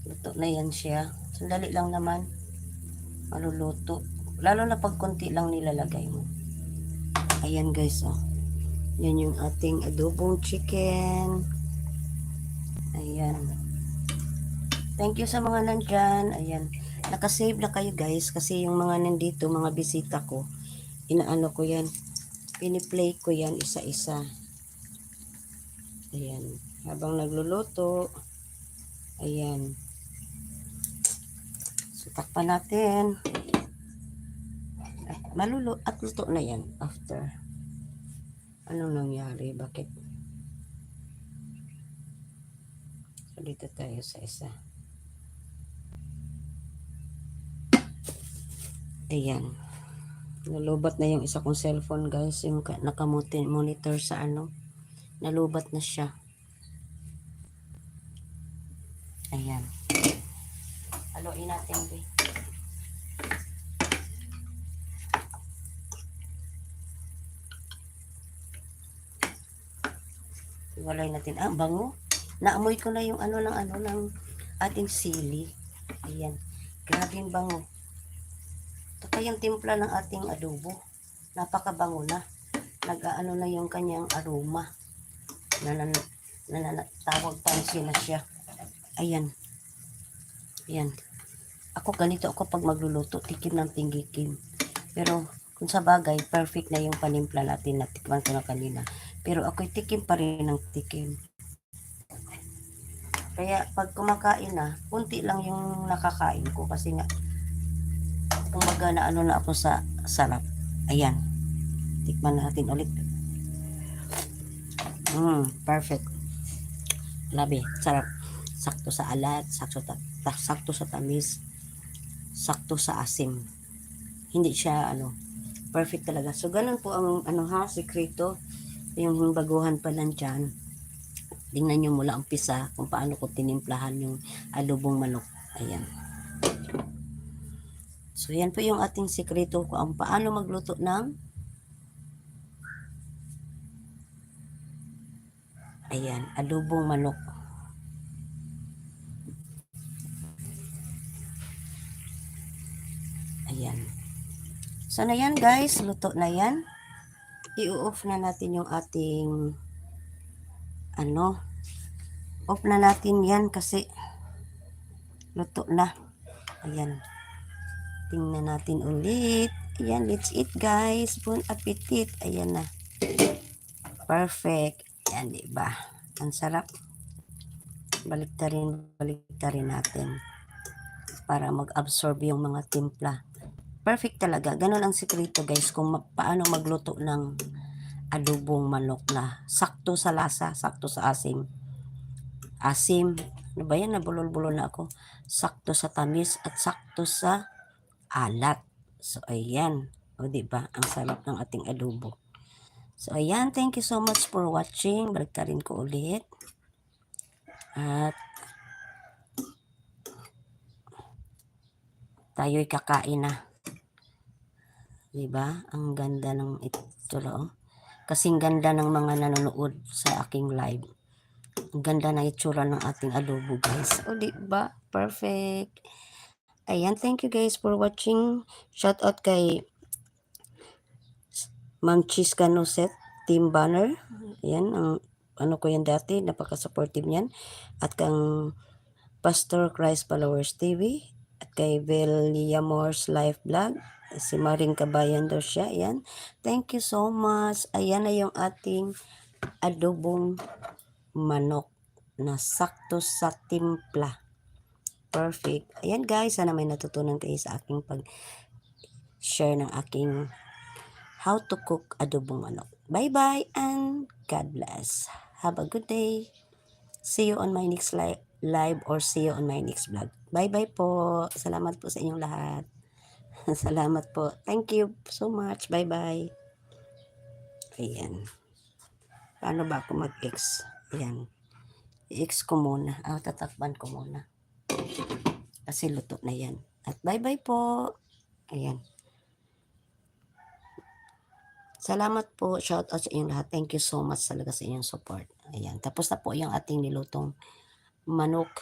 Luto na yan siya. Sandali lang naman. Maluluto. Lalo na pag konti lang nilalagay mo. Ayan guys, oh. Yan yung ating adobong chicken. Ayan. Thank you sa mga nandyan. Ayan. Nakasave na kayo guys kasi yung mga nandito, mga bisita ko, inaano ko yan. Piniplay ko yan isa-isa. Ayan. Habang nagluluto. Ayan. So, takpan natin. Ay, at luto na yan after. Anong nangyari? Bakit? So, dito tayo sa isa. Ayan. Nalubat na yung isa kong cellphone guys. Yung naka-monitor sa ano. Nalubat na siya. Ayan. Haluin natin. Iwalay natin. Ah, bango. Naamoy ko na yung ano ng ating sili. Ayan. Grabe yung bango. Ito pa yung timpla ng ating adobo. Napakabango na. Nag-aano na yung kanyang aroma. Tawag pansin na siya. Ayan. Ayan. Ako ganito ako pag magluluto. Tikim ng tinggikim. Pero kung sa bagay, perfect na yung panimpla natin. Natikman ko na kanina. Pero ako'y tikim pa rin ng tikim. Kaya pag kumakain na, kunti lang yung nakakain ko. Kasi nga, kumbaga na ano na ako sa sarap. Ayan. Tikman natin ulit. Perfect. Labi, sarap. Sakto sa alat, sakto sa tamis, sakto sa asim. Hindi siya perfect talaga. So ganun po ang sikreto. Yung baguhan pa lang dyan. Tingnan nyo mula umpisa kung paano ko tinimplahan yung adobong manok. Ayan. So yan po yung ating sikreto kung paano magluto ng adobong manok. Ayan. So na yan guys, luto na yan. I-off na natin yung ating off na natin yan kasi luto na. Ayan. Tingnan natin ulit. Ayan, let's eat guys. Bon appetit. Ayan na. Perfect. Ayan, diba? Ang sarap. Baliktarin natin para mag-absorb yung mga timpla. Perfect talaga. Ganun ang sikreto guys kung paano magluto ng adobong manok na sakto sa lasa, sakto sa asim. Asim. Ano ba yan? Nabulol-bulol na ako. Sakto sa tamis at sakto sa alat. So, ayan. O, diba? Ang sarap ng ating adobo. So, ayan. Thank you so much for watching. Baliktarin ko ulit. At tayo'y kakain na. Diba? Ang ganda ng itsura. Kasing ganda ng mga nanonood sa aking live. Ang ganda na itsura ng ating adobo, guys. O, diba? Perfect. Ayan, thank you guys for watching. Shout out kay Ma'am Cheese Canoset, Team Banner. Ayan, ang ko yan dati, napaka-supportive niyan. At kang Pastor Christ Followers TV. At kay Villamors Life Vlog. Si Maring Kabayan daw siya. Ayan. Thank you so much. Ayan na yung ating adobong manok na sakto sa timpla. Perfect. Ayan guys, sana may natutunan kayo sa aking pag-share ng aking how to cook adobong manok. Bye-bye and God bless. Have a good day. See you on my next live or see you on my next vlog. Bye-bye po. Salamat po sa inyong lahat. Salamat po. Thank you so much. Bye-bye. Ayan. Paano ba ako mag-X? Ayan. I-X ko muna. Tatakban ko muna. Kasi luto na yan. At bye-bye po. Ayan. Salamat po. Shout out sa inyong lahat. Thank you so much talaga sa inyong support. Ayan. Tapos na po yung ating nilutong manok.